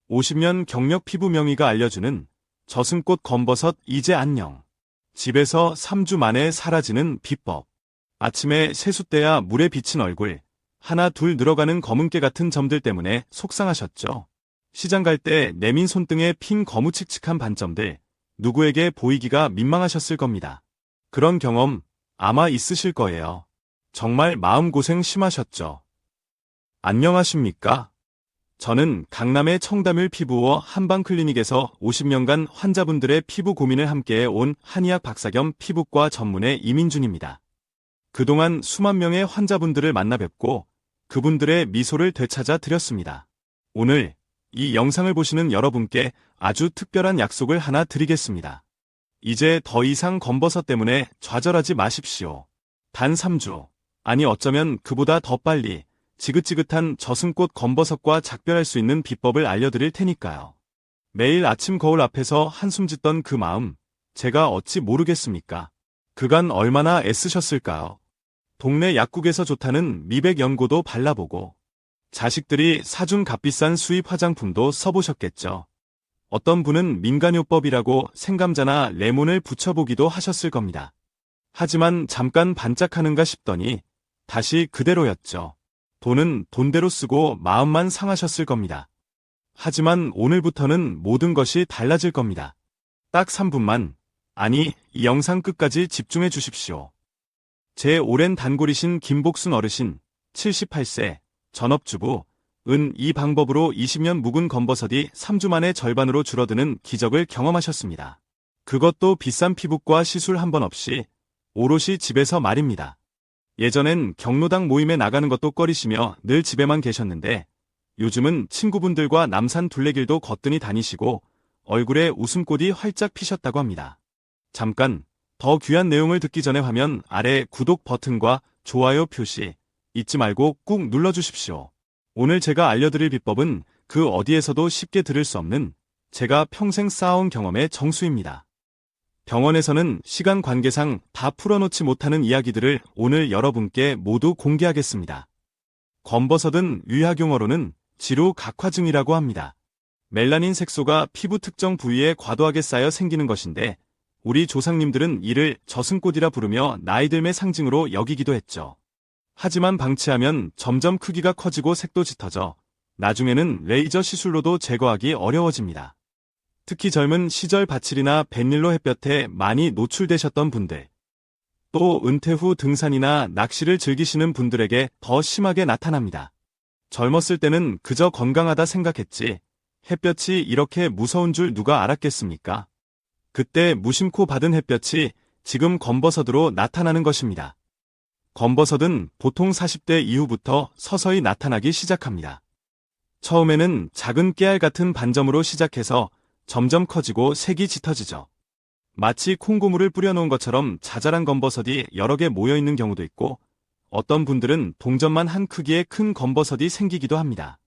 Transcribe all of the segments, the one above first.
50년 경력 피부 명의가 알려주는 저승꽃 검버섯 이제 안녕. 집에서 3주 만에 사라지는 비법. 아침에 세숫대야 물에 비친 얼굴, 하나 둘 늘어가는 검은깨 같은 점들 때문에 속상하셨죠. 시장 갈 때 내민 손등에 핀 거무칙칙한 반점들, 누구에게 보이기가 민망하셨을 겁니다. 그런 경험 아마 있으실 거예요. 정말 마음고생 심하셨죠. 안녕하십니까? 저는 강남의 청담일 피부워 한방클리닉에서 50년간 환자분들의 피부 고민을 함께해 온 한의학 박사 겸 피부과 전문의 이민준입니다. 그동안 수만 명의 환자분들을 만나 뵙고 그분들의 미소를 되찾아 드렸습니다. 오늘 이 영상을 보시는 여러분께 아주 특별한 약속을 하나 드리겠습니다. 이제 더 이상 검버섯 때문에 좌절하지 마십시오. 단 3주, 아니 어쩌면 그보다 더 빨리 지긋지긋한 저승꽃 검버섯과 작별할 수 있는 비법을 알려드릴 테니까요. 매일 아침 거울 앞에서 한숨 짓던 그 마음, 제가 어찌 모르겠습니까? 그간 얼마나 애쓰셨을까요? 동네 약국에서 좋다는 미백 연고도 발라보고, 자식들이 사준 값비싼 수입 화장품도 써보셨겠죠. 어떤 분은 민간요법이라고 생감자나 레몬을 붙여보기도 하셨을 겁니다. 하지만 잠깐 반짝하는가 싶더니 다시 그대로였죠. 돈은 돈대로 쓰고 마음만 상하셨을 겁니다. 하지만 오늘부터는 모든 것이 달라질 겁니다. 딱 3분만, 아니 이 영상 끝까지 집중해 주십시오. 제 오랜 단골이신 김복순 어르신, 78세, 전업주부, 이 방법으로 20년 묵은 검버섯이 3주 만에 절반으로 줄어드는 기적을 경험하셨습니다. 그것도 비싼 피부과 시술 한 번 없이 오롯이 집에서 말입니다. 예전엔 경로당 모임에 나가는 것도 꺼리시며 늘 집에만 계셨는데 요즘은 친구분들과 남산 둘레길도 거뜬히 다니시고 얼굴에 웃음꽃이 활짝 피셨다고 합니다. 잠깐 더 귀한 내용을 듣기 전에 화면 아래 구독 버튼과 좋아요 표시 잊지 말고 꾹 눌러주십시오. 오늘 제가 알려드릴 비법은 그 어디에서도 쉽게 들을 수 없는 제가 평생 쌓아온 경험의 정수입니다. 병원에서는 시간 관계상 다 풀어놓지 못하는 이야기들을 오늘 여러분께 모두 공개하겠습니다. 검버섯은 의학용어로는 지루각화증이라고 합니다. 멜라닌 색소가 피부 특정 부위에 과도하게 쌓여 생기는 것인데 우리 조상님들은 이를 저승꽃이라 부르며 나이듦의 상징으로 여기기도 했죠. 하지만 방치하면 점점 크기가 커지고 색도 짙어져 나중에는 레이저 시술로도 제거하기 어려워집니다. 특히 젊은 시절 바칠이나 벤일로 햇볕에 많이 노출되셨던 분들, 또 은퇴 후 등산이나 낚시를 즐기시는 분들에게 더 심하게 나타납니다. 젊었을 때는 그저 건강하다 생각했지 햇볕이 이렇게 무서운 줄 누가 알았겠습니까? 그때 무심코 받은 햇볕이 지금 검버섯으로 나타나는 것입니다. 검버섯은 보통 40대 이후부터 서서히 나타나기 시작합니다. 처음에는 작은 깨알 같은 반점으로 시작해서 점점 커지고 색이 짙어지죠. 마치 콩고물을 뿌려놓은 것처럼 자잘한 검버섯이 여러 개 모여있는 경우도 있고 어떤 분들은 동전만 한 크기의 큰 검버섯이 생기기도 합니다.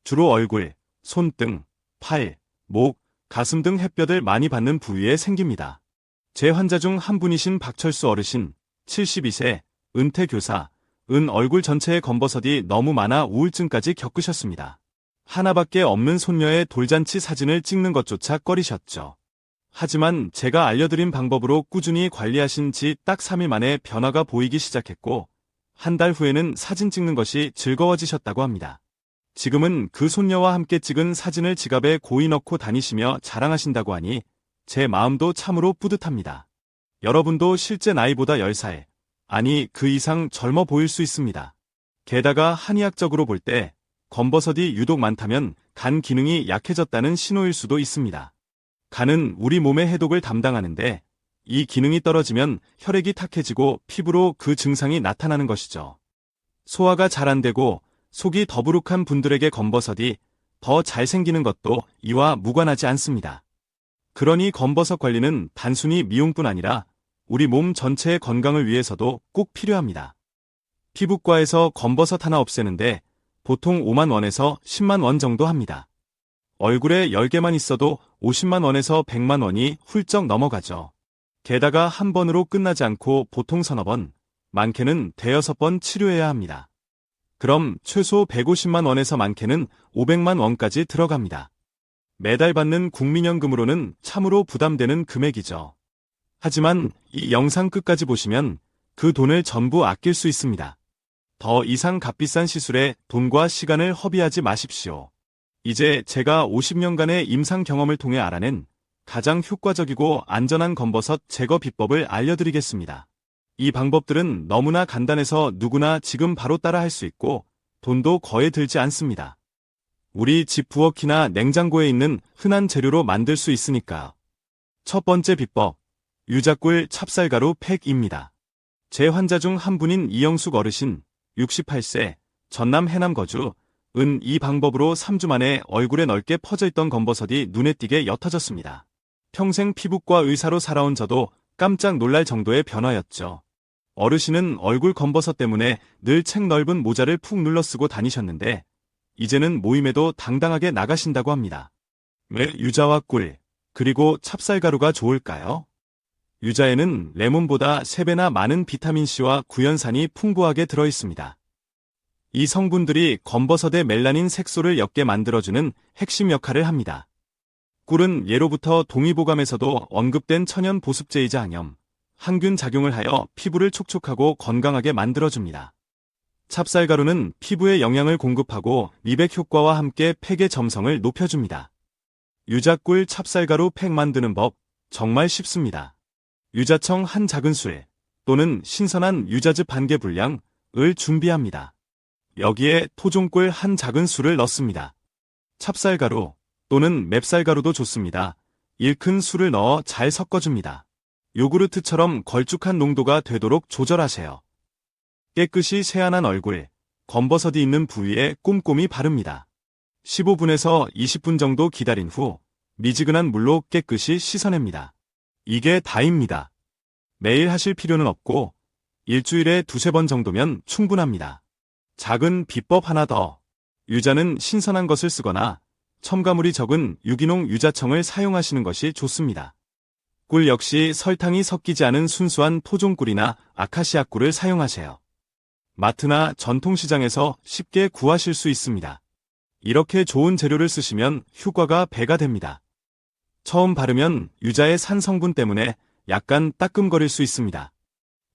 주로 얼굴, 손등, 팔, 목, 가슴 등 햇볕을 많이 받는 부위에 생깁니다. 제 환자 중 한 분이신 박철수 어르신, 72세, 은퇴 교사, 얼굴 전체에 검버섯이 너무 많아 우울증까지 겪으셨습니다. 하나밖에 없는 손녀의 돌잔치 사진을 찍는 것조차 꺼리셨죠. 하지만 제가 알려드린 방법으로 꾸준히 관리하신 지 딱 3일 만에 변화가 보이기 시작했고 한 달 후에는 사진 찍는 것이 즐거워지셨다고 합니다. 지금은 그 손녀와 함께 찍은 사진을 지갑에 고이 넣고 다니시며 자랑하신다고 하니 제 마음도 참으로 뿌듯합니다. 여러분도 실제 나이보다 10살, 아니 그 이상 젊어 보일 수 있습니다. 게다가 한의학적으로 볼 때 검버섯이 유독 많다면 간 기능이 약해졌다는 신호일 수도 있습니다. 간은 우리 몸의 해독을 담당하는데 이 기능이 떨어지면 혈액이 탁해지고 피부로 그 증상이 나타나는 것이죠. 소화가 잘 안 되고 속이 더부룩한 분들에게 검버섯이 더 잘 생기는 것도 이와 무관하지 않습니다. 그러니 검버섯 관리는 단순히 미용뿐 아니라 우리 몸 전체의 건강을 위해서도 꼭 필요합니다. 피부과에서 검버섯 하나 없애는데 보통 5만 원에서 10만 원 정도 합니다. 얼굴에 10개만 있어도 50만 원에서 100만 원이 훌쩍 넘어가죠. 게다가 한 번으로 끝나지 않고 보통 서너 번, 많게는 대여섯 번 치료해야 합니다. 그럼 최소 150만 원에서 많게는 500만 원까지 들어갑니다. 매달 받는 국민연금으로는 참으로 부담되는 금액이죠. 하지만 이 영상 끝까지 보시면 그 돈을 전부 아낄 수 있습니다. 더 이상 값비싼 시술에 돈과 시간을 허비하지 마십시오. 이제 제가 50년간의 임상 경험을 통해 알아낸 가장 효과적이고 안전한 검버섯 제거 비법을 알려드리겠습니다. 이 방법들은 너무나 간단해서 누구나 지금 바로 따라 할 수 있고 돈도 거의 들지 않습니다. 우리 집 부엌이나 냉장고에 있는 흔한 재료로 만들 수 있으니까요. 첫 번째 비법, 유자꿀 찹쌀가루 팩입니다. 제 환자 중 한 분인 이영숙 어르신, 68세, 전남 해남 거주, 이 방법으로 3주 만에 얼굴에 넓게 퍼져있던 검버섯이 눈에 띄게 옅어졌습니다. 평생 피부과 의사로 살아온 저도 깜짝 놀랄 정도의 변화였죠. 어르신은 얼굴 검버섯 때문에 늘 책 넓은 모자를 푹 눌러 쓰고 다니셨는데 이제는 모임에도 당당하게 나가신다고 합니다. 왜 유자와 꿀, 그리고 찹쌀가루가 좋을까요? 유자에는 레몬보다 3배나 많은 비타민C와 구연산이 풍부하게 들어있습니다. 이 성분들이 검버섯의 멜라닌 색소를 옅게 만들어주는 핵심 역할을 합니다. 꿀은 예로부터 동의보감에서도 언급된 천연 보습제이자 항염, 항균 작용을 하여 피부를 촉촉하고 건강하게 만들어줍니다. 찹쌀가루는 피부에 영양을 공급하고 미백 효과와 함께 팩의 점성을 높여줍니다. 유자꿀 찹쌀가루 팩 만드는 법 정말 쉽습니다. 유자청 한 작은술 또는 신선한 유자즙 반 개 분량을 준비합니다. 여기에 토종꿀 한 작은술을 넣습니다. 찹쌀가루 또는 맵쌀가루도 좋습니다. 1큰 술을 넣어 잘 섞어줍니다. 요구르트처럼 걸쭉한 농도가 되도록 조절하세요. 깨끗이 세안한 얼굴, 검버섯이 있는 부위에 꼼꼼히 바릅니다. 15분에서 20분 정도 기다린 후 미지근한 물로 깨끗이 씻어냅니다. 이게 다입니다. 매일 하실 필요는 없고 일주일에 2-3번 정도면 충분합니다. 작은 비법 하나 더. 유자는 신선한 것을 쓰거나 첨가물이 적은 유기농 유자청을 사용하시는 것이 좋습니다. 꿀 역시 설탕이 섞이지 않은 순수한 토종꿀이나 아카시아 꿀을 사용하세요. 마트나 전통시장에서 쉽게 구하실 수 있습니다. 이렇게 좋은 재료를 쓰시면 효과가 배가 됩니다. 처음 바르면 유자의 산 성분 때문에 약간 따끔거릴 수 있습니다.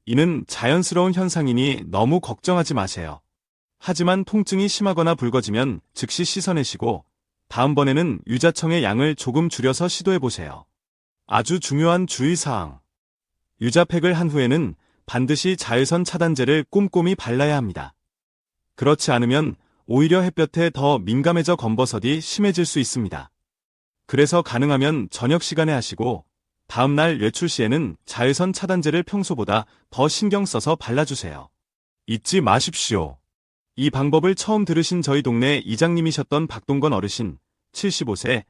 이는 자연스러운 현상이니 너무 걱정하지 마세요. 하지만 통증이 심하거나 붉어지면 즉시 씻어내시고 다음번에는 유자청의 양을 조금 줄여서 시도해보세요. 아주 중요한 주의사항. 유자팩을 한 후에는 반드시 자외선 차단제를 꼼꼼히 발라야 합니다. 그렇지 않으면 오히려 햇볕에 더 민감해져 검버섯이 심해질 수 있습니다. 그래서 가능하면 저녁 시간에 하시고 다음날 외출 시에는 자외선 차단제를 평소보다 더 신경 써서 발라주세요. 잊지 마십시오. 이 방법을 처음 들으신 저희 동네 이장님이셨던 박동건 어르신, 75세,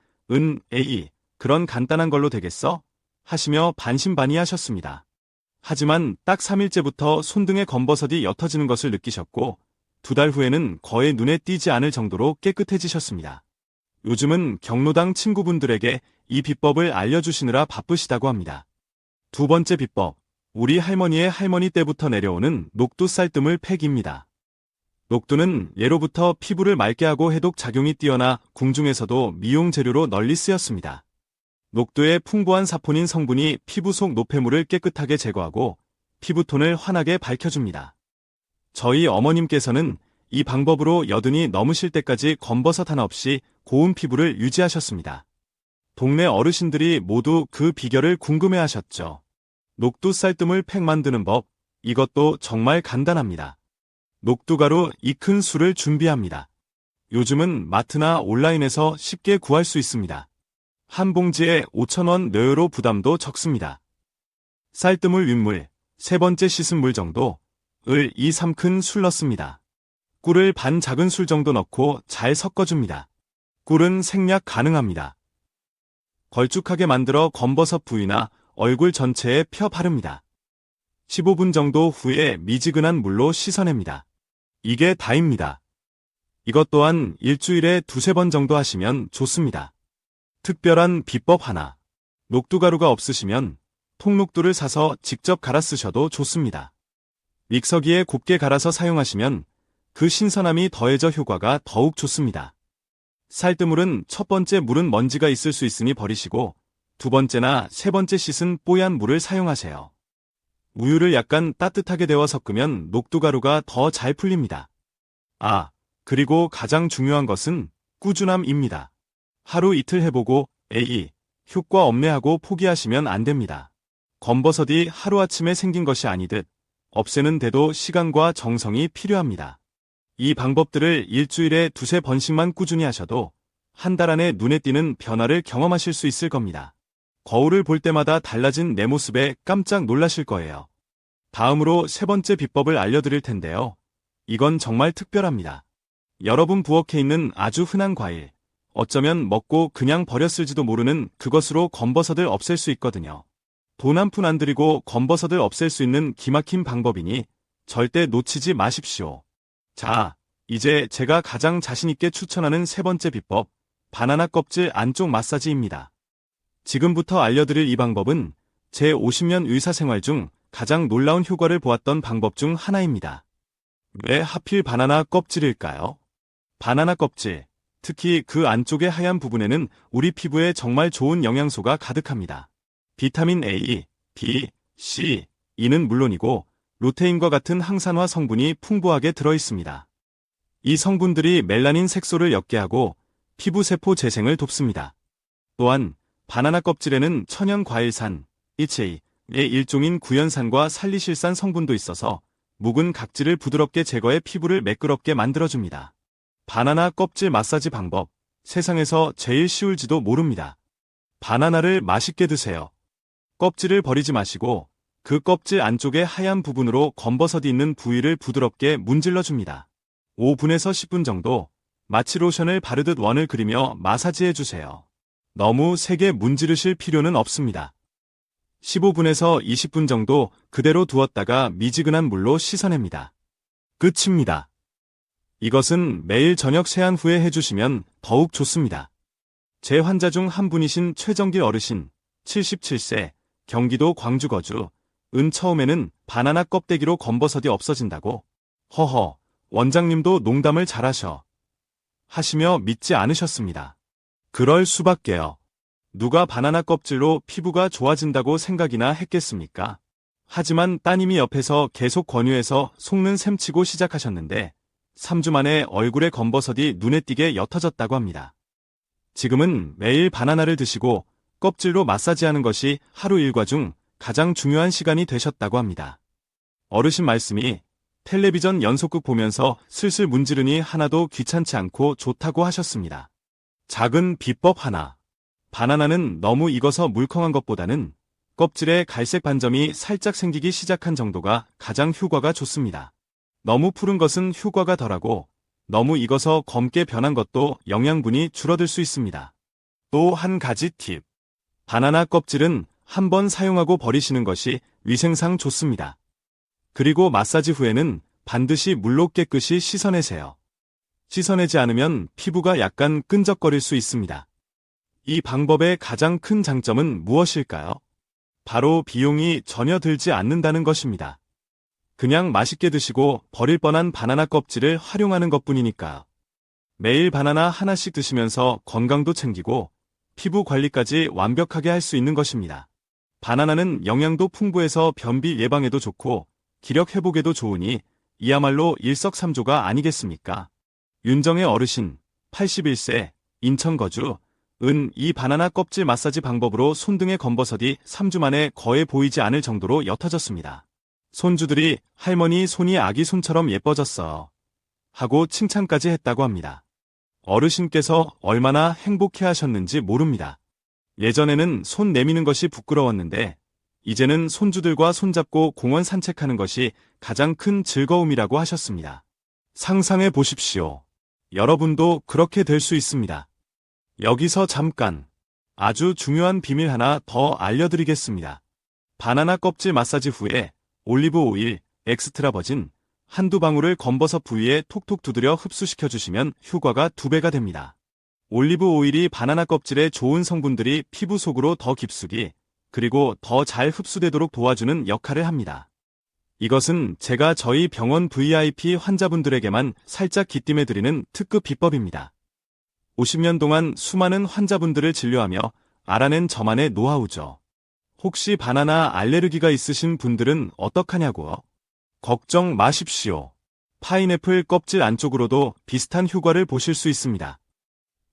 에이, 그런 간단한 걸로 되겠어? 하시며 반신반의하셨습니다. 하지만 딱 3일째부터 손등에 검버섯이 옅어지는 것을 느끼셨고 2달 후에는 거의 눈에 띄지 않을 정도로 깨끗해지셨습니다. 요즘은 경로당 친구분들에게 이 비법을 알려주시느라 바쁘시다고 합니다. 두 번째 비법, 우리 할머니의 할머니 때부터 내려오는 녹두 쌀뜨물 팩입니다. 녹두는 예로부터 피부를 맑게 하고 해독 작용이 뛰어나 궁중에서도 미용 재료로 널리 쓰였습니다. 녹두의 풍부한 사포닌 성분이 피부 속 노폐물을 깨끗하게 제거하고 피부톤을 환하게 밝혀줍니다. 저희 어머님께서는 이 방법으로 여든이 넘으실 때까지 검버섯 하나 없이 고운 피부를 유지하셨습니다. 동네 어르신들이 모두 그 비결을 궁금해하셨죠. 녹두 쌀뜨물 팩 만드는 법, 이것도 정말 간단합니다. 녹두가루 2큰 술을 준비합니다. 요즘은 마트나 온라인에서 쉽게 구할 수 있습니다. 한 봉지에 5,000원 내외로 부담도 적습니다. 쌀뜨물 윗물, 3번째 씻은 물 정도, 2-3큰 술 넣습니다. 꿀을 반 작은 술 정도 넣고 잘 섞어줍니다. 꿀은 생략 가능합니다. 걸쭉하게 만들어 검버섯 부위나 얼굴 전체에 펴 바릅니다. 15분 정도 후에 미지근한 물로 씻어냅니다. 이게 다입니다. 이것 또한 일주일에 2-3번 정도 하시면 좋습니다. 특별한 비법 하나. 녹두가루가 없으시면 통녹두를 사서 직접 갈아 쓰셔도 좋습니다. 믹서기에 곱게 갈아서 사용하시면 그 신선함이 더해져 효과가 더욱 좋습니다. 쌀뜨물은 첫 번째 물은 먼지가 있을 수 있으니 버리시고 두 번째나 세 번째 씻은 뽀얀 물을 사용하세요. 우유를 약간 따뜻하게 데워 섞으면 녹두가루가 더 잘 풀립니다. 아, 그리고 가장 중요한 것은 꾸준함입니다. 하루 이틀 해보고 에이, 효과 없네 하고 포기하시면 안 됩니다. 검버섯이 하루아침에 생긴 것이 아니듯 없애는 데도 시간과 정성이 필요합니다. 이 방법들을 일주일에 두세 번씩만 꾸준히 하셔도 한 달 안에 눈에 띄는 변화를 경험하실 수 있을 겁니다. 거울을 볼 때마다 달라진 내 모습에 깜짝 놀라실 거예요. 다음으로 세 번째 비법을 알려드릴 텐데요. 이건 정말 특별합니다. 여러분 부엌에 있는 아주 흔한 과일, 어쩌면 먹고 그냥 버렸을지도 모르는 그것으로 검버섯을 없앨 수 있거든요. 돈 한 푼 안 들이고 검버섯을 없앨 수 있는 기막힌 방법이니 절대 놓치지 마십시오. 자, 이제 제가 가장 자신있게 추천하는 세 번째 비법, 바나나 껍질 안쪽 마사지입니다. 지금부터 알려드릴 이 방법은 제 50년 의사생활 중 가장 놀라운 효과를 보았던 방법 중 하나입니다. 왜 하필 바나나 껍질일까요? 바나나 껍질, 특히 그 안쪽의 하얀 부분에는 우리 피부에 정말 좋은 영양소가 가득합니다. 비타민 A, B, C, E는 물론이고 루테인과 같은 항산화 성분이 풍부하게 들어있습니다. 이 성분들이 멜라닌 색소를 옅게 하고 피부세포 재생을 돕습니다. 또한 바나나 껍질에는 천연 과일산, EHA의 일종인 구연산과 살리실산 성분도 있어서 묵은 각질을 부드럽게 제거해 피부를 매끄럽게 만들어줍니다. 바나나 껍질 마사지 방법, 세상에서 제일 쉬울지도 모릅니다. 바나나를 맛있게 드세요. 껍질을 버리지 마시고 그 껍질 안쪽에 하얀 부분으로 검버섯이 있는 부위를 부드럽게 문질러줍니다. 5분에서 10분 정도 마취 로션을 바르듯 원을 그리며 마사지해주세요. 너무 세게 문지르실 필요는 없습니다. 15분에서 20분 정도 그대로 두었다가 미지근한 물로 씻어냅니다. 끝입니다. 이것은 매일 저녁 세안 후에 해주시면 더욱 좋습니다. 제 환자 중 한 분이신 최정길 어르신, 77세, 경기도 광주 거주, 처음에는 바나나 껍데기로 검버섯이 없어진다고. 허허, 원장님도 농담을 잘하셔. 하시며 믿지 않으셨습니다. 그럴 수밖에요. 누가 바나나 껍질로 피부가 좋아진다고 생각이나 했겠습니까? 하지만 따님이 옆에서 계속 권유해서 속는 셈치고 시작하셨는데 3주 만에 얼굴에 검버섯이 눈에 띄게 옅어졌다고 합니다. 지금은 매일 바나나를 드시고 껍질로 마사지하는 것이 하루 일과 중 가장 중요한 시간이 되셨다고 합니다. 어르신 말씀이 텔레비전 연속극 보면서 슬슬 문지르니 하나도 귀찮지 않고 좋다고 하셨습니다. 작은 비법 하나. 바나나는 너무 익어서 물컹한 것보다는 껍질에 갈색 반점이 살짝 생기기 시작한 정도가 가장 효과가 좋습니다. 너무 푸른 것은 효과가 덜하고 너무 익어서 검게 변한 것도 영양분이 줄어들 수 있습니다. 또 한 가지 팁. 바나나 껍질은 한 번 사용하고 버리시는 것이 위생상 좋습니다. 그리고 마사지 후에는 반드시 물로 깨끗이 씻어내세요. 씻어내지 않으면 피부가 약간 끈적거릴 수 있습니다. 이 방법의 가장 큰 장점은 무엇일까요? 바로 비용이 전혀 들지 않는다는 것입니다. 그냥 맛있게 드시고 버릴 뻔한 바나나 껍질을 활용하는 것뿐이니까요. 매일 바나나 하나씩 드시면서 건강도 챙기고 피부 관리까지 완벽하게 할 수 있는 것입니다. 바나나는 영양도 풍부해서 변비 예방에도 좋고 기력 회복에도 좋으니 이야말로 일석삼조가 아니겠습니까? 윤정의 어르신, 81세, 인천 거주, 이 바나나 껍질 마사지 방법으로 손등의 검버섯이 3주 만에 거의 보이지 않을 정도로 옅어졌습니다. 손주들이 할머니 손이 아기 손처럼 예뻐졌어요. 하고 칭찬까지 했다고 합니다. 어르신께서 얼마나 행복해 하셨는지 모릅니다. 예전에는 손 내미는 것이 부끄러웠는데 이제는 손주들과 손잡고 공원 산책하는 것이 가장 큰 즐거움이라고 하셨습니다. 상상해 보십시오. 여러분도 그렇게 될 수 있습니다. 여기서 잠깐 아주 중요한 비밀 하나 더 알려드리겠습니다. 바나나 껍질 마사지 후에 올리브 오일, 엑스트라 버진 한두 방울을 검버섯 부위에 톡톡 두드려 흡수시켜주시면 효과가 2배가 됩니다. 올리브 오일이 바나나 껍질에 좋은 성분들이 피부 속으로 더 깊숙이 그리고 더 잘 흡수되도록 도와주는 역할을 합니다. 이것은 제가 저희 병원 VIP 환자분들에게만 살짝 기띔해드리는 특급 비법입니다. 50년 동안 수많은 환자분들을 진료하며 알아낸 저만의 노하우죠. 혹시 바나나 알레르기가 있으신 분들은 어떡하냐고요? 걱정 마십시오. 파인애플 껍질 안쪽으로도 비슷한 효과를 보실 수 있습니다.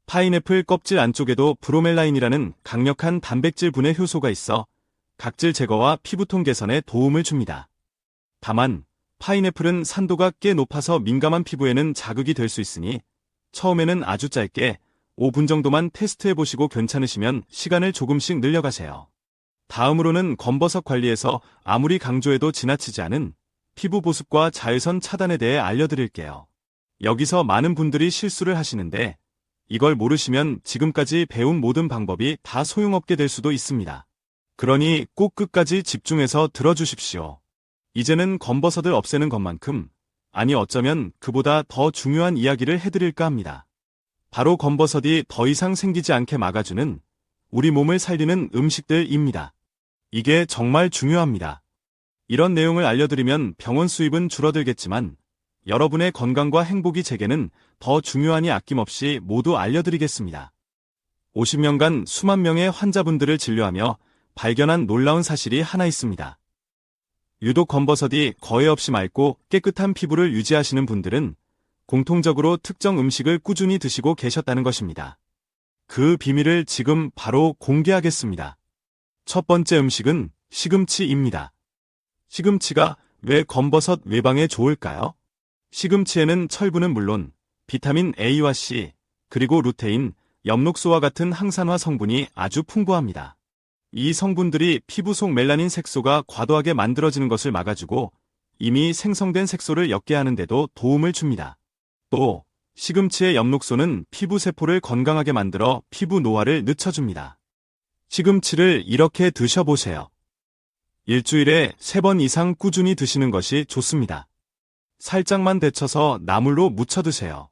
파인애플 껍질 안쪽에도 브로멜라인이라는 강력한 단백질 분해 효소가 있어 각질 제거와 피부톤 개선에 도움을 줍니다. 다만 파인애플은 산도가 꽤 높아서 민감한 피부에는 자극이 될 수 있으니 처음에는 아주 짧게 5분 정도만 테스트해보시고 괜찮으시면 시간을 조금씩 늘려가세요. 다음으로는 검버섯 관리에서 아무리 강조해도 지나치지 않은 피부 보습과 자외선 차단에 대해 알려드릴게요. 여기서 많은 분들이 실수를 하시는데 이걸 모르시면 지금까지 배운 모든 방법이 다 소용없게 될 수도 있습니다. 그러니 꼭 끝까지 집중해서 들어주십시오. 이제는 검버섯을 없애는 것만큼, 아니 어쩌면 그보다 더 중요한 이야기를 해드릴까 합니다. 바로 검버섯이 더 이상 생기지 않게 막아주는 우리 몸을 살리는 음식들입니다. 이게 정말 중요합니다. 이런 내용을 알려드리면 병원 수입은 줄어들겠지만 여러분의 건강과 행복이 제게는 더 중요하니 아낌없이 모두 알려드리겠습니다. 50년간 수만 명의 환자분들을 진료하며 발견한 놀라운 사실이 하나 있습니다. 유독 검버섯이 거의 없이 맑고 깨끗한 피부를 유지하시는 분들은 공통적으로 특정 음식을 꾸준히 드시고 계셨다는 것입니다. 그 비밀을 지금 바로 공개하겠습니다. 첫 번째 음식은 시금치입니다. 시금치가 왜 검버섯 외방에 좋을까요? 시금치에는 철분은 물론 비타민 A와 C, 그리고 루테인, 엽록소와 같은 항산화 성분이 아주 풍부합니다. 이 성분들이 피부 속 멜라닌 색소가 과도하게 만들어지는 것을 막아주고 이미 생성된 색소를 옅게 하는데도 도움을 줍니다. 또 시금치의 엽록소는 피부 세포를 건강하게 만들어 피부 노화를 늦춰줍니다. 시금치를 이렇게 드셔보세요. 일주일에 3번 이상 꾸준히 드시는 것이 좋습니다. 살짝만 데쳐서 나물로 무쳐 드세요.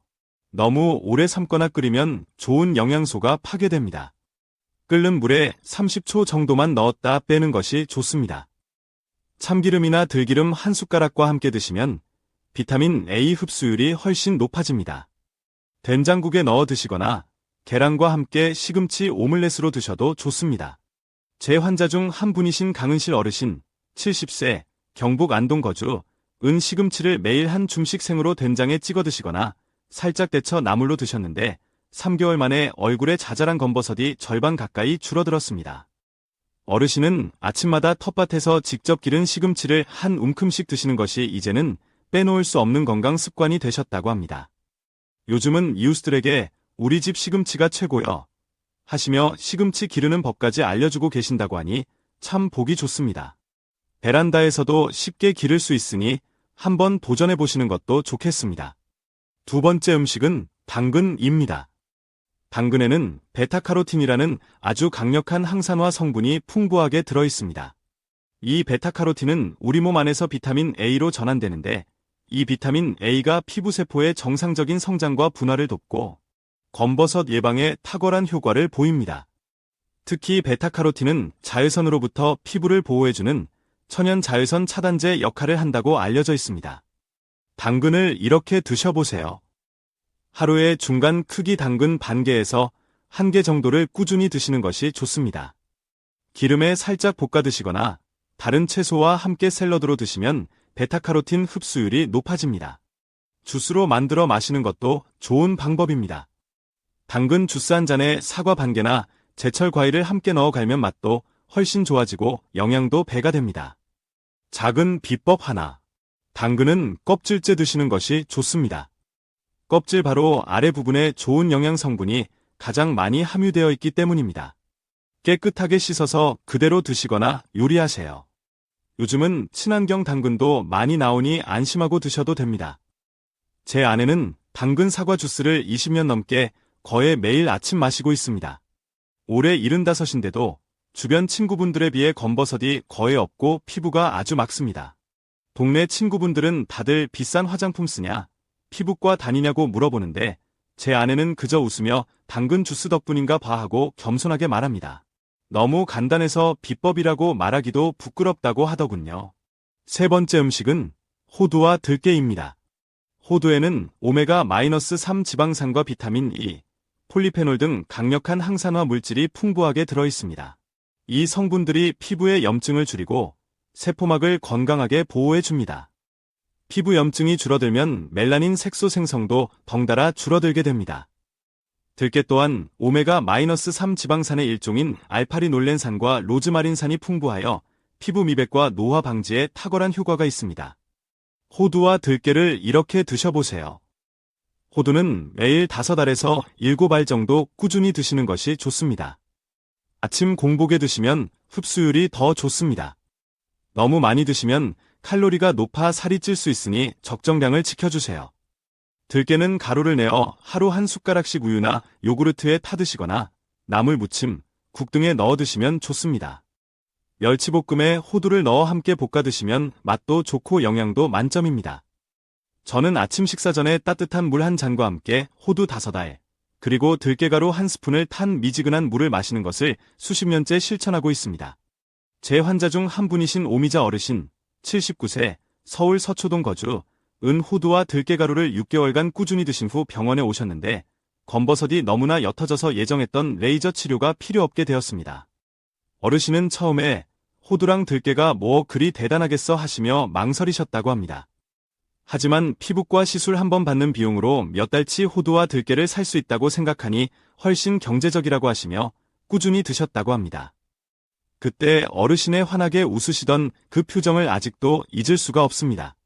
너무 오래 삶거나 끓이면 좋은 영양소가 파괴됩니다. 끓는 물에 30초 정도만 넣었다 빼는 것이 좋습니다. 참기름이나 들기름 한 숟가락과 함께 드시면 비타민 A 흡수율이 훨씬 높아집니다. 된장국에 넣어 드시거나 계란과 함께 시금치 오믈렛으로 드셔도 좋습니다. 제 환자 중 한 분이신 강은실 어르신, 70세, 경북 안동 거주, 은 시금치를 매일 한 줌씩 생으로 된장에 찍어 드시거나 살짝 데쳐 나물로 드셨는데 3개월 만에 얼굴에 자잘한 검버섯이 절반 가까이 줄어들었습니다. 어르신은 아침마다 텃밭에서 직접 기른 시금치를 한 움큼씩 드시는 것이 이제는 빼놓을 수 없는 건강 습관이 되셨다고 합니다. 요즘은 이웃들에게 우리 집 시금치가 최고요 하시며 시금치 기르는 법까지 알려주고 계신다고 하니 참 보기 좋습니다. 베란다에서도 쉽게 기를 수 있으니 한번 도전해 보시는 것도 좋겠습니다. 두 번째 음식은 당근입니다. 당근에는 베타카로틴이라는 아주 강력한 항산화 성분이 풍부하게 들어있습니다. 이 베타카로틴은 우리 몸 안에서 비타민 A로 전환되는데 이 비타민 A가 피부세포의 정상적인 성장과 분화를 돕고 검버섯 예방에 탁월한 효과를 보입니다. 특히 베타카로틴은 자외선으로부터 피부를 보호해주는 천연 자외선 차단제 역할을 한다고 알려져 있습니다. 당근을 이렇게 드셔보세요. 하루에 중간 크기 당근 반 개에서 1개 정도를 꾸준히 드시는 것이 좋습니다. 기름에 살짝 볶아 드시거나 다른 채소와 함께 샐러드로 드시면 베타카로틴 흡수율이 높아집니다. 주스로 만들어 마시는 것도 좋은 방법입니다. 당근 주스 한 잔에 사과 반 개나 제철 과일을 함께 넣어 갈면 맛도 훨씬 좋아지고 영양도 배가 됩니다. 작은 비법 하나. 당근은 껍질째 드시는 것이 좋습니다. 껍질 바로 아래 부분에 좋은 영양 성분이 가장 많이 함유되어 있기 때문입니다. 깨끗하게 씻어서 그대로 드시거나 요리하세요. 요즘은 친환경 당근도 많이 나오니 안심하고 드셔도 됩니다. 제 아내는 당근 사과 주스를 20년 넘게 거의 매일 아침 마시고 있습니다. 올해 75인데도 주변 친구분들에 비해 검버섯이 거의 없고 피부가 아주 맑습니다. 동네 친구분들은 다들 비싼 화장품 쓰냐, 피부과 다니냐고 물어보는데 제 아내는 그저 웃으며 당근 주스 덕분인가 봐 하고 겸손하게 말합니다. 너무 간단해서 비법이라고 말하기도 부끄럽다고 하더군요. 세 번째 음식은 호두와 들깨입니다. 호두에는 오메가-3 지방산과 비타민 E, 폴리페놀 등 강력한 항산화 물질이 풍부하게 들어있습니다. 이 성분들이 피부의 염증을 줄이고 세포막을 건강하게 보호해 줍니다. 피부 염증이 줄어들면 멜라닌 색소 생성도 덩달아 줄어들게 됩니다. 들깨 또한 오메가-3 지방산의 일종인 알파리놀렌산과 로즈마린산이 풍부하여 피부 미백과 노화 방지에 탁월한 효과가 있습니다. 호두와 들깨를 이렇게 드셔보세요. 호두는 매일 5알에서 7알 정도 꾸준히 드시는 것이 좋습니다. 아침 공복에 드시면 흡수율이 더 좋습니다. 너무 많이 드시면 칼로리가 높아 살이 찔 수 있으니 적정량을 지켜주세요. 들깨는 가루를 내어 하루 한 숟가락씩 우유나 요구르트에 타드시거나 나물 무침, 국 등에 넣어 드시면 좋습니다. 멸치볶음에 호두를 넣어 함께 볶아 드시면 맛도 좋고 영양도 만점입니다. 저는 아침 식사 전에 따뜻한 물 한 잔과 함께 호두 5알, 그리고 들깨가루 한 스푼을 탄 미지근한 물을 마시는 것을 수십 년째 실천하고 있습니다. 제 환자 중 한 분이신 오미자 어르신, 79세, 서울 서초동 거주, 은 호두와 들깨가루를 6개월간 꾸준히 드신 후 병원에 오셨는데 검버섯이 너무나 옅어져서 예정했던 레이저 치료가 필요 없게 되었습니다. 어르신은 처음에 호두랑 들깨가 뭐 그리 대단하겠어 하시며 망설이셨다고 합니다. 하지만 피부과 시술 한 번 받는 비용으로 몇 달치 호두와 들깨를 살 수 있다고 생각하니 훨씬 경제적이라고 하시며 꾸준히 드셨다고 합니다. 그때 어르신의 환하게 웃으시던 그 표정을 아직도 잊을 수가 없습니다.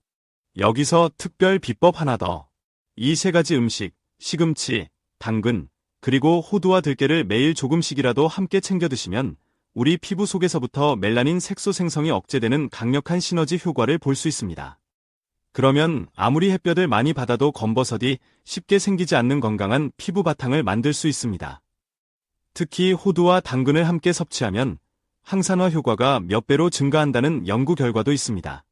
여기서 특별 비법 하나 더. 이 3가지 음식, 시금치, 당근, 그리고 호두와 들깨를 매일 조금씩이라도 함께 챙겨 드시면 우리 피부 속에서부터 멜라닌 색소 생성이 억제되는 강력한 시너지 효과를 볼 수 있습니다. 그러면 아무리 햇볕을 많이 받아도 검버섯이 쉽게 생기지 않는 건강한 피부 바탕을 만들 수 있습니다. 특히 호두와 당근을 함께 섭취하면 항산화 효과가 몇 배로 증가한다는 연구 결과도 있습니다.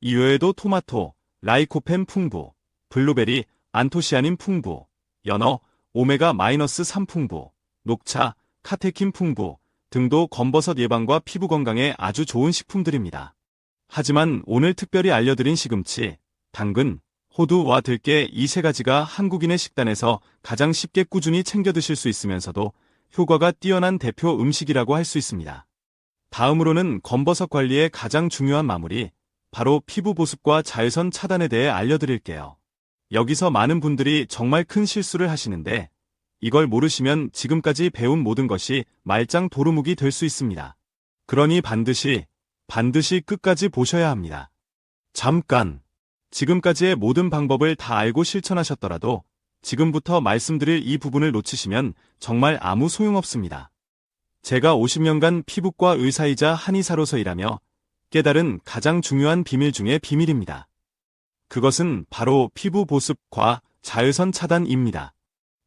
이외에도 토마토, 라이코펜 풍부, 블루베리, 안토시아닌 풍부, 연어, 오메가-3 풍부, 녹차, 카테킨 풍부 등도 검버섯 예방과 피부 건강에 아주 좋은 식품들입니다. 하지만 오늘 특별히 알려드린 시금치, 당근, 호두와 들깨 이 3가지가 한국인의 식단에서 가장 쉽게 꾸준히 챙겨 드실 수 있으면서도 효과가 뛰어난 대표 음식이라고 할 수 있습니다. 다음으로는 검버섯 관리의 가장 중요한 마무리, 바로 피부 보습과 자외선 차단에 대해 알려드릴게요. 여기서 많은 분들이 정말 큰 실수를 하시는데 이걸 모르시면 지금까지 배운 모든 것이 말짱 도루묵이 될 수 있습니다. 그러니 반드시 끝까지 보셔야 합니다. 잠깐! 지금까지의 모든 방법을 다 알고 실천하셨더라도 지금부터 말씀드릴 이 부분을 놓치시면 정말 아무 소용없습니다. 제가 50년간 피부과 의사이자 한의사로서 일하며 깨달은 가장 중요한 비밀 중의 비밀입니다. 그것은 바로 피부 보습과 자외선 차단입니다.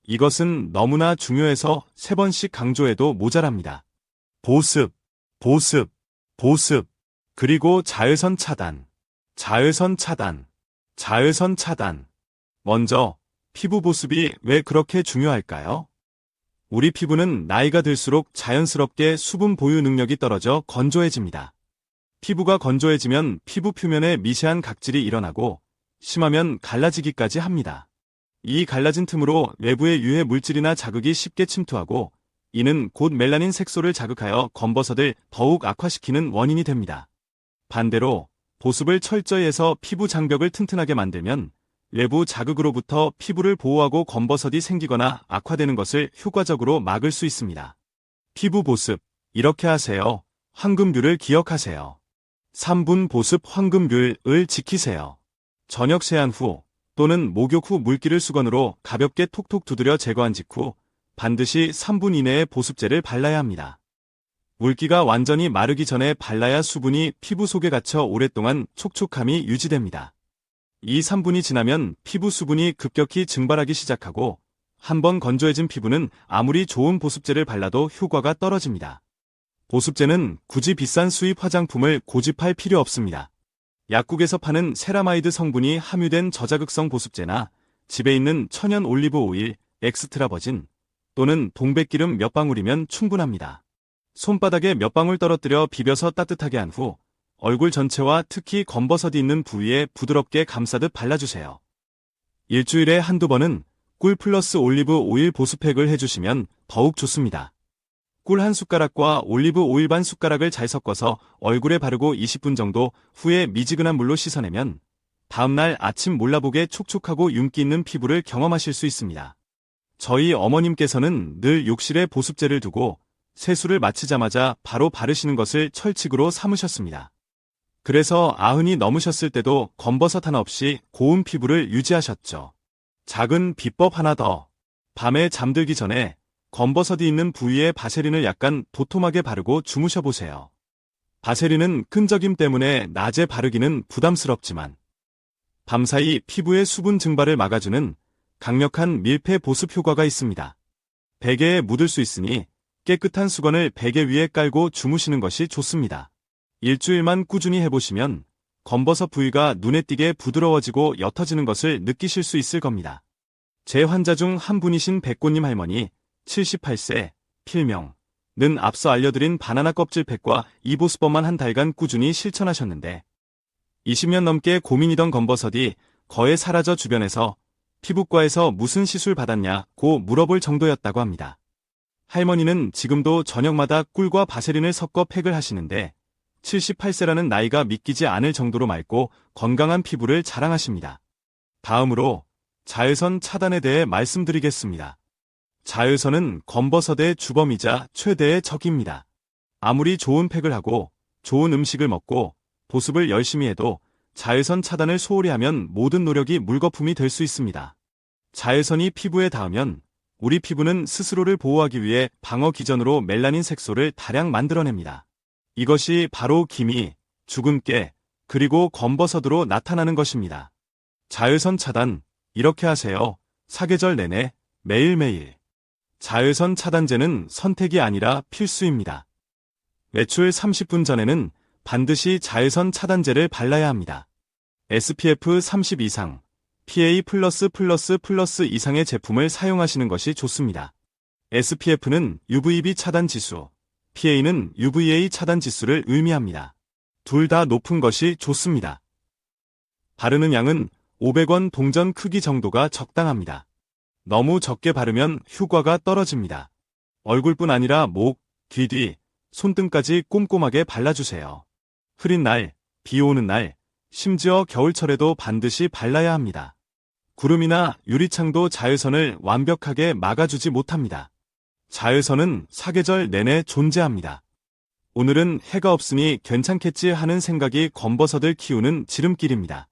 이것은 너무나 중요해서 3번씩 강조해도 모자랍니다. 보습, 보습, 보습, 그리고 자외선 차단, 자외선 차단, 자외선 차단. 먼저 피부 보습이 왜 그렇게 중요할까요? 우리 피부는 나이가 들수록 자연스럽게 수분 보유 능력이 떨어져 건조해집니다. 피부가 건조해지면 피부 표면에 미세한 각질이 일어나고 심하면 갈라지기까지 합니다. 이 갈라진 틈으로 외부의 유해 물질이나 자극이 쉽게 침투하고 이는 곧 멜라닌 색소를 자극하여 검버섯을 더욱 악화시키는 원인이 됩니다. 반대로 보습을 철저히 해서 피부 장벽을 튼튼하게 만들면 외부 자극으로부터 피부를 보호하고 검버섯이 생기거나 악화되는 것을 효과적으로 막을 수 있습니다. 피부 보습, 이렇게 하세요. 황금률을 기억하세요. 3분 보습 황금률을 지키세요. 저녁 세안 후 또는 목욕 후 물기를 수건으로 가볍게 톡톡 두드려 제거한 직후 반드시 3분 이내에 보습제를 발라야 합니다. 물기가 완전히 마르기 전에 발라야 수분이 피부 속에 갇혀 오랫동안 촉촉함이 유지됩니다. 이 3분이 지나면 피부 수분이 급격히 증발하기 시작하고 한번 건조해진 피부는 아무리 좋은 보습제를 발라도 효과가 떨어집니다. 보습제는 굳이 비싼 수입 화장품을 고집할 필요 없습니다. 약국에서 파는 세라마이드 성분이 함유된 저자극성 보습제나 집에 있는 천연 올리브 오일, 엑스트라 버진 또는 동백기름 몇 방울이면 충분합니다. 손바닥에 몇 방울 떨어뜨려 비벼서 따뜻하게 한 후 얼굴 전체와 특히 검버섯이 있는 부위에 부드럽게 감싸듯 발라주세요. 일주일에 한두 번은 꿀 플러스 올리브 오일 보습팩을 해주시면 더욱 좋습니다. 꿀 한 숟가락과 올리브 오일 반 숟가락을 잘 섞어서 얼굴에 바르고 20분 정도 후에 미지근한 물로 씻어내면 다음날 아침 몰라보게 촉촉하고 윤기 있는 피부를 경험하실 수 있습니다. 저희 어머님께서는 늘 욕실에 보습제를 두고 세수를 마치자마자 바로 바르시는 것을 철칙으로 삼으셨습니다. 그래서 90이 넘으셨을 때도 검버섯 하나 없이 고운 피부를 유지하셨죠. 작은 비법 하나 더. 밤에 잠들기 전에 검버섯이 있는 부위에 바세린을 약간 도톰하게 바르고 주무셔보세요. 바세린은 끈적임 때문에 낮에 바르기는 부담스럽지만 밤사이 피부의 수분 증발을 막아주는 강력한 밀폐 보습 효과가 있습니다. 베개에 묻을 수 있으니 깨끗한 수건을 베개 위에 깔고 주무시는 것이 좋습니다. 일주일만 꾸준히 해보시면 검버섯 부위가 눈에 띄게 부드러워지고 옅어지는 것을 느끼실 수 있을 겁니다. 제 환자 중 한 분이신 백고님 할머니 78세, 필명는 앞서 알려드린 바나나 껍질팩과 이 보습법만 한 달간 꾸준히 실천하셨는데 20년 넘게 고민이던 검버섯이 거의 사라져 주변에서 피부과에서 무슨 시술 받았냐고 물어볼 정도였다고 합니다. 할머니는 지금도 저녁마다 꿀과 바세린을 섞어 팩을 하시는데 78세라는 나이가 믿기지 않을 정도로 맑고 건강한 피부를 자랑하십니다. 다음으로 자외선 차단에 대해 말씀드리겠습니다. 자외선은 검버섯의 주범이자 최대의 적입니다. 아무리 좋은 팩을 하고 좋은 음식을 먹고 보습을 열심히 해도 자외선 차단을 소홀히 하면 모든 노력이 물거품이 될 수 있습니다. 자외선이 피부에 닿으면 우리 피부는 스스로를 보호하기 위해 방어 기전으로 멜라닌 색소를 다량 만들어냅니다. 이것이 바로 기미, 주근깨, 그리고 검버섯으로 나타나는 것입니다. 자외선 차단, 이렇게 하세요. 사계절 내내, 매일매일. 자외선 차단제는 선택이 아니라 필수입니다. 외출 30분 전에는 반드시 자외선 차단제를 발라야 합니다. SPF 30 이상, PA+++ 이상의 제품을 사용하시는 것이 좋습니다. SPF는 UVB 차단 지수, PA는 UVA 차단 지수를 의미합니다. 둘 다 높은 것이 좋습니다. 바르는 양은 500원 동전 크기 정도가 적당합니다. 너무 적게 바르면 효과가 떨어집니다. 얼굴뿐 아니라 목, 귀 뒤, 손등까지 꼼꼼하게 발라주세요. 흐린 날, 비 오는 날, 심지어 겨울철에도 반드시 발라야 합니다. 구름이나 유리창도 자외선을 완벽하게 막아주지 못합니다. 자외선은 사계절 내내 존재합니다. 오늘은 해가 없으니 괜찮겠지 하는 생각이 검버섯을 키우는 지름길입니다.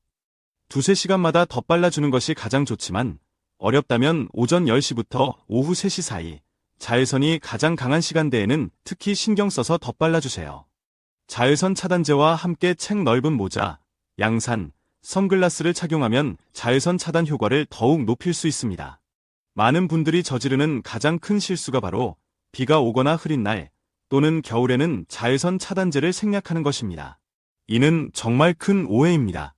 두세 시간마다 덧발라주는 것이 가장 좋지만 어렵다면 오전 10시부터 오후 3시 사이 자외선이 가장 강한 시간대에는 특히 신경 써서 덧발라주세요. 자외선 차단제와 함께 책 넓은 모자, 양산, 선글라스를 착용하면 자외선 차단 효과를 더욱 높일 수 있습니다. 많은 분들이 저지르는 가장 큰 실수가 바로 비가 오거나 흐린 날 또는 겨울에는 자외선 차단제를 생략하는 것입니다. 이는 정말 큰 오해입니다.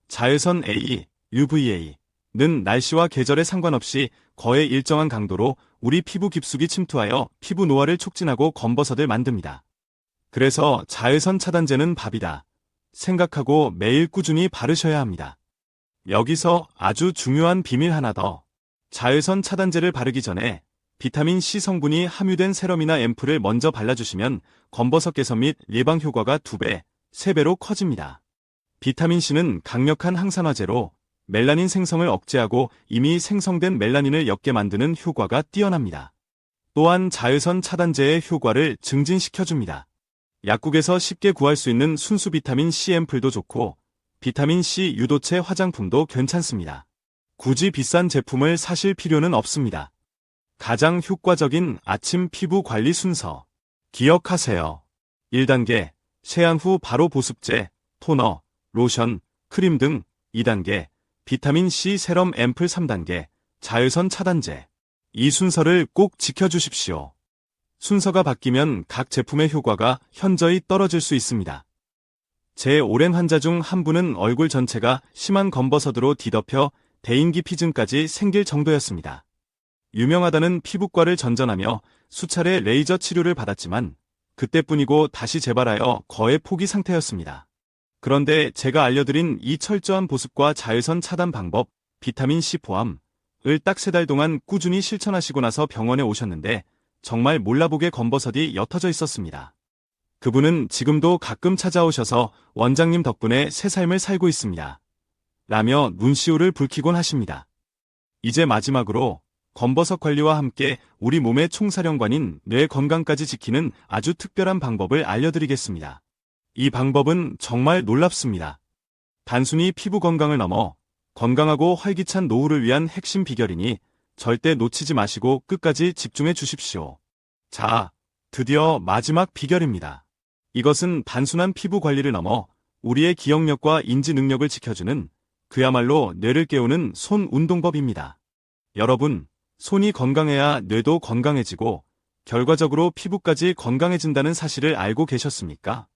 자외선 A, UVA는 날씨와 계절에 상관없이 거의 일정한 강도로 우리 피부 깊숙이 침투하여 피부 노화를 촉진하고 검버섯을 만듭니다. 그래서 자외선 차단제는 밥이다 생각하고 매일 꾸준히 바르셔야 합니다. 여기서 아주 중요한 비밀 하나 더. 자외선 차단제를 바르기 전에 비타민C 성분이 함유된 세럼이나 앰플을 먼저 발라주시면 검버섯 개선 및 예방 효과가 2배, 3배로 커집니다. 비타민C는 강력한 항산화제로 멜라닌 생성을 억제하고 이미 생성된 멜라닌을 옅게 만드는 효과가 뛰어납니다. 또한 자외선 차단제의 효과를 증진시켜줍니다. 약국에서 쉽게 구할 수 있는 순수 비타민C 앰플도 좋고 비타민C 유도체 화장품도 괜찮습니다. 굳이 비싼 제품을 사실 필요는 없습니다. 가장 효과적인 아침 피부 관리 순서. 기억하세요. 1단계, 세안 후 바로 보습제, 토너, 로션, 크림 등. 2단계, 비타민C 세럼 앰플. 3단계, 자외선 차단제. 이 순서를 꼭 지켜주십시오. 순서가 바뀌면 각 제품의 효과가 현저히 떨어질 수 있습니다. 제 오랜 환자 중 한 분은 얼굴 전체가 심한 검버섯으로 뒤덮여 대인기 피증까지 생길 정도였습니다. 유명하다는 피부과를 전전하며 수차례 레이저 치료를 받았지만 그때뿐이고 다시 재발하여 거의 포기 상태였습니다. 그런데 제가 알려드린 이 철저한 보습과 자외선 차단 방법, 비타민C 포함은 딱 3달 동안 꾸준히 실천하시고 나서 병원에 오셨는데 정말 몰라보게 검버섯이 옅어져 있었습니다. 그분은 지금도 가끔 찾아오셔서 원장님 덕분에 새 삶을 살고 있습니다. 라며 눈시울을 붉히곤 하십니다. 이제 마지막으로 검버섯 관리와 함께 우리 몸의 총사령관인 뇌 건강까지 지키는 아주 특별한 방법을 알려드리겠습니다. 이 방법은 정말 놀랍습니다. 단순히 피부 건강을 넘어 건강하고 활기찬 노후를 위한 핵심 비결이니 절대 놓치지 마시고 끝까지 집중해 주십시오. 자, 드디어 마지막 비결입니다. 이것은 단순한 피부 관리를 넘어 우리의 기억력과 인지 능력을 지켜주는 그야말로 뇌를 깨우는 손 운동법입니다. 여러분, 손이 건강해야 뇌도 건강해지고 결과적으로 피부까지 건강해진다는 사실을 알고 계셨습니까?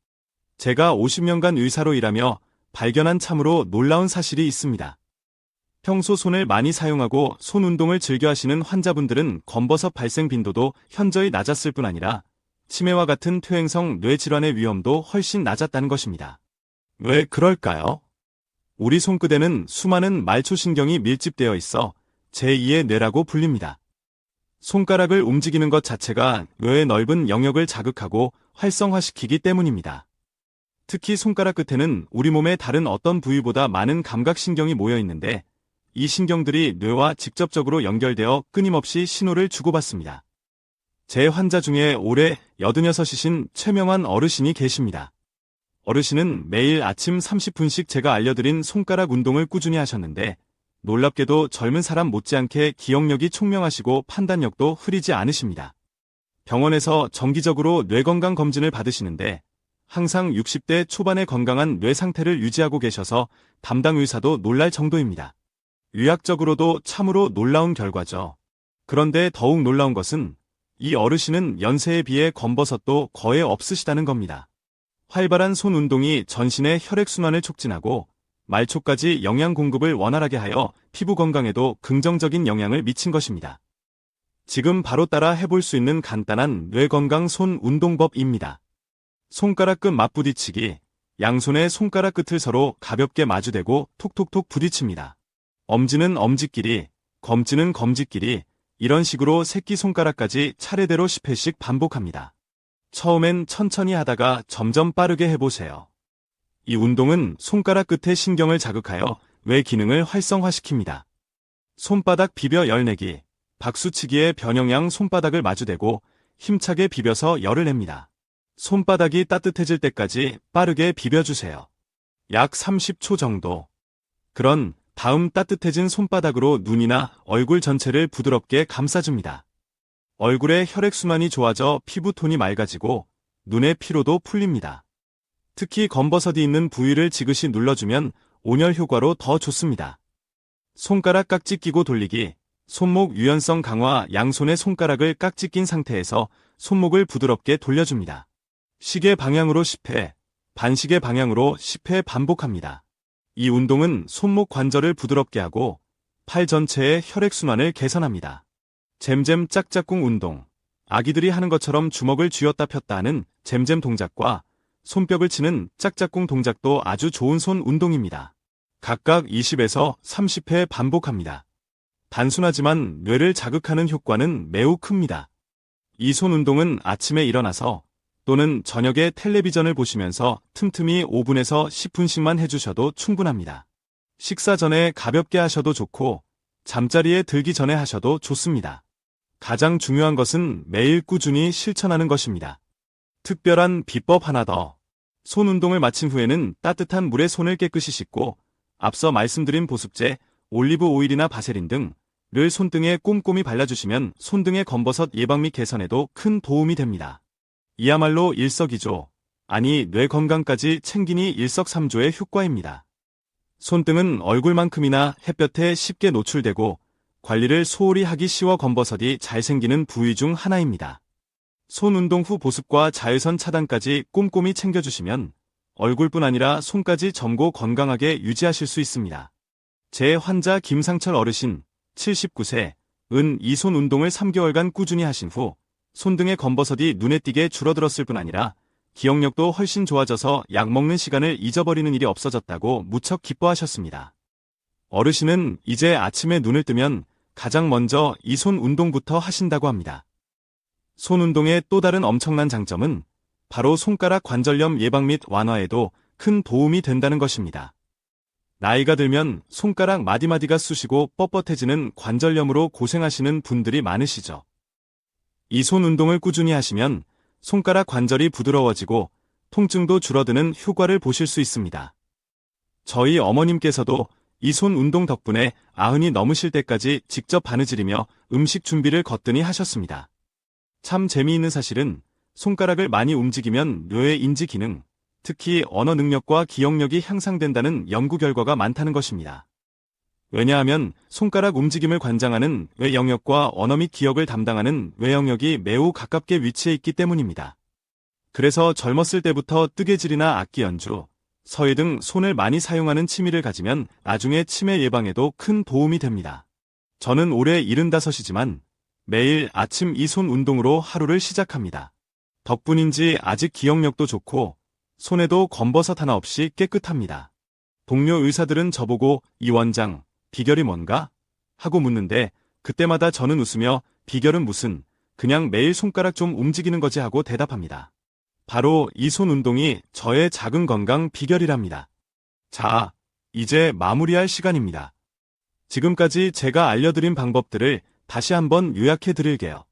제가 50년간 의사로 일하며 발견한 참으로 놀라운 사실이 있습니다. 평소 손을 많이 사용하고 손 운동을 즐겨 하시는 환자분들은 검버섯 발생 빈도도 현저히 낮았을 뿐 아니라 치매와 같은 퇴행성 뇌질환의 위험도 훨씬 낮았다는 것입니다. 왜 그럴까요? 우리 손끝에는 수많은 말초신경이 밀집되어 있어 제2의 뇌라고 불립니다. 손가락을 움직이는 것 자체가 뇌의 넓은 영역을 자극하고 활성화시키기 때문입니다. 특히 손가락 끝에는 우리 몸의 다른 어떤 부위보다 많은 감각신경이 모여 있는데 이 신경들이 뇌와 직접적으로 연결되어 끊임없이 신호를 주고받습니다. 제 환자 중에 올해 86이신 최명환 어르신이 계십니다. 어르신은 매일 아침 30분씩 제가 알려드린 손가락 운동을 꾸준히 하셨는데 놀랍게도 젊은 사람 못지않게 기억력이 총명하시고 판단력도 흐리지 않으십니다. 병원에서 정기적으로 뇌건강 검진을 받으시는데 항상 60대 초반의 건강한 뇌 상태를 유지하고 계셔서 담당 의사도 놀랄 정도입니다. 의학적으로도 참으로 놀라운 결과죠. 그런데 더욱 놀라운 것은 이 어르신은 연세에 비해 검버섯도 거의 없으시다는 겁니다. 활발한 손 운동이 전신의 혈액순환을 촉진하고 말초까지 영양 공급을 원활하게 하여 피부 건강에도 긍정적인 영향을 미친 것입니다. 지금 바로 따라 해볼 수 있는 간단한 뇌건강 손 운동법입니다. 손가락 끝 맞부딪히기. 양손의 손가락 끝을 서로 가볍게 마주대고 톡톡톡 부딪힙니다. 엄지는 엄지끼리, 검지는 검지끼리, 이런 식으로 새끼손가락까지 차례대로 10회씩 반복합니다. 처음엔 천천히 하다가 점점 빠르게 해보세요. 이 운동은 손가락 끝의 신경을 자극하여 뇌 기능을 활성화시킵니다. 손바닥 비벼 열내기, 박수치기의 변형양 손바닥을 마주대고 힘차게 비벼서 열을 냅니다. 손바닥이 따뜻해질 때까지 빠르게 비벼주세요. 약 30초 정도. 그런 다음 따뜻해진 손바닥으로 눈이나 얼굴 전체를 부드럽게 감싸줍니다. 얼굴의 혈액순환이 좋아져 피부톤이 맑아지고 눈의 피로도 풀립니다. 특히 검버섯이 있는 부위를 지그시 눌러주면 온열 효과로 더 좋습니다. 손가락 깍지 끼고 돌리기, 손목 유연성 강화. 양손의 손가락을 깍지 낀 상태에서 손목을 부드럽게 돌려줍니다. 시계 방향으로 10회, 반시계 방향으로 10회 반복합니다. 이 운동은 손목 관절을 부드럽게 하고 팔 전체의 혈액순환을 개선합니다. 잼잼 짝짝꿍 운동. 아기들이 하는 것처럼 주먹을 쥐었다 폈다 하는 잼잼 동작과 손뼉을 치는 짝짝꿍 동작도 아주 좋은 손 운동입니다. 각각 20에서 30회 반복합니다. 단순하지만 뇌를 자극하는 효과는 매우 큽니다. 이 손 운동은 아침에 일어나서 또는 저녁에 텔레비전을 보시면서 틈틈이 5분에서 10분씩만 해주셔도 충분합니다. 식사 전에 가볍게 하셔도 좋고 잠자리에 들기 전에 하셔도 좋습니다. 가장 중요한 것은 매일 꾸준히 실천하는 것입니다. 특별한 비법 하나 더. 손 운동을 마친 후에는 따뜻한 물에 손을 깨끗이 씻고 앞서 말씀드린 보습제, 올리브 오일이나 바세린 등을 손등에 꼼꼼히 발라주시면 손등의 검버섯 예방 및 개선에도 큰 도움이 됩니다. 이야말로 일석이조, 아니 뇌 건강까지 챙기니 일석삼조의 효과입니다. 손등은 얼굴만큼이나 햇볕에 쉽게 노출되고 관리를 소홀히 하기 쉬워 검버섯이 잘 생기는 부위 중 하나입니다. 손 운동 후 보습과 자외선 차단까지 꼼꼼히 챙겨주시면 얼굴뿐 아니라 손까지 젊고 건강하게 유지하실 수 있습니다. 제 환자 김상철 어르신 79세, 이 손 운동을 3개월간 꾸준히 하신 후 손등의 검버섯이 눈에 띄게 줄어들었을 뿐 아니라 기억력도 훨씬 좋아져서 약 먹는 시간을 잊어버리는 일이 없어졌다고 무척 기뻐하셨습니다. 어르신은 이제 아침에 눈을 뜨면 가장 먼저 이 손 운동부터 하신다고 합니다. 손 운동의 또 다른 엄청난 장점은 바로 손가락 관절염 예방 및 완화에도 큰 도움이 된다는 것입니다. 나이가 들면 손가락 마디마디가 쑤시고 뻣뻣해지는 관절염으로 고생하시는 분들이 많으시죠. 이 손 운동을 꾸준히 하시면 손가락 관절이 부드러워지고 통증도 줄어드는 효과를 보실 수 있습니다. 저희 어머님께서도 이 손 운동 덕분에 90이 넘으실 때까지 직접 바느질이며 음식 준비를 거뜬히 하셨습니다. 참 재미있는 사실은 손가락을 많이 움직이면 뇌의 인지 기능, 특히 언어 능력과 기억력이 향상된다는 연구 결과가 많다는 것입니다. 왜냐하면 손가락 움직임을 관장하는 뇌 영역과 언어 및 기억을 담당하는 뇌 영역이 매우 가깝게 위치해 있기 때문입니다. 그래서 젊었을 때부터 뜨개질이나 악기 연주, 서예 등 손을 많이 사용하는 취미를 가지면 나중에 치매 예방에도 큰 도움이 됩니다. 저는 올해 75이지만 매일 아침 이 손 운동으로 하루를 시작합니다. 덕분인지 아직 기억력도 좋고 손에도 검버섯 하나 없이 깨끗합니다. 동료 의사들은 저보고 이 원장, 비결이 뭔가? 하고 묻는데 그때마다 저는 웃으며 비결은 무슨, 그냥 매일 손가락 좀 움직이는 거지 하고 대답합니다. 바로 이 손 운동이 저의 작은 건강 비결이랍니다. 자, 이제 마무리할 시간입니다. 지금까지 제가 알려드린 방법들을 다시 한번 요약해 드릴게요.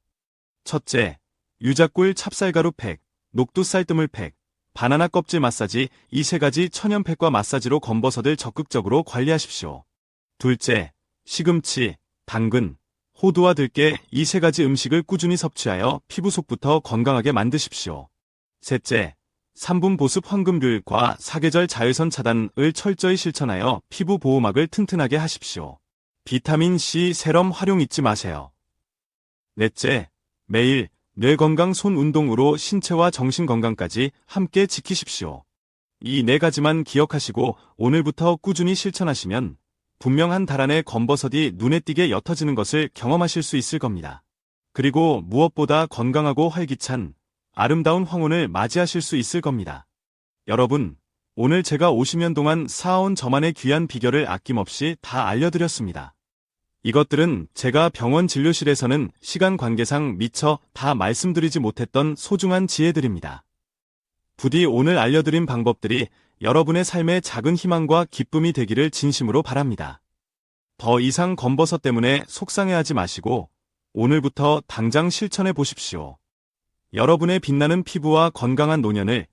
첫째, 유자꿀 찹쌀가루 팩, 녹두쌀 뜨물 팩, 바나나 껍질 마사지 이 세 가지 천연팩과 마사지로 검버섯을 적극적으로 관리하십시오. 둘째, 시금치, 당근, 호두와 들깨 이 세 가지 음식을 꾸준히 섭취하여 피부 속부터 건강하게 만드십시오. 셋째, 3분 보습 황금률과 사계절 자외선 차단을 철저히 실천하여 피부 보호막을 튼튼하게 하십시오. 비타민C 세럼 활용 잊지 마세요. 넷째, 매일 뇌 건강 손 운동으로 신체와 정신 건강까지 함께 지키십시오. 이 네 가지만 기억하시고 오늘부터 꾸준히 실천하시면 분명 한 달 안에 검버섯이 눈에 띄게 옅어지는 것을 경험하실 수 있을 겁니다. 그리고 무엇보다 건강하고 활기찬 아름다운 황혼을 맞이하실 수 있을 겁니다. 여러분, 오늘 제가 50년 동안 쌓아온 저만의 귀한 비결을 아낌없이 다 알려드렸습니다. 이것들은 제가 병원 진료실에서는 시간 관계상 미처 다 말씀드리지 못했던 소중한 지혜들입니다. 부디 오늘 알려드린 방법들이 여러분의 삶에 작은 희망과 기쁨이 되기를 진심으로 바랍니다. 더 이상 검버섯 때문에 속상해하지 마시고 오늘부터 당장 실천해 보십시오. 여러분의 빛나는 피부와 건강한 노년을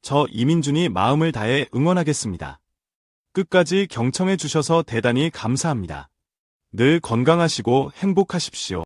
저 이민준이 마음을 다해 응원하겠습니다. 끝까지 경청해 주셔서 대단히 감사합니다. 늘 건강하시고 행복하십시오.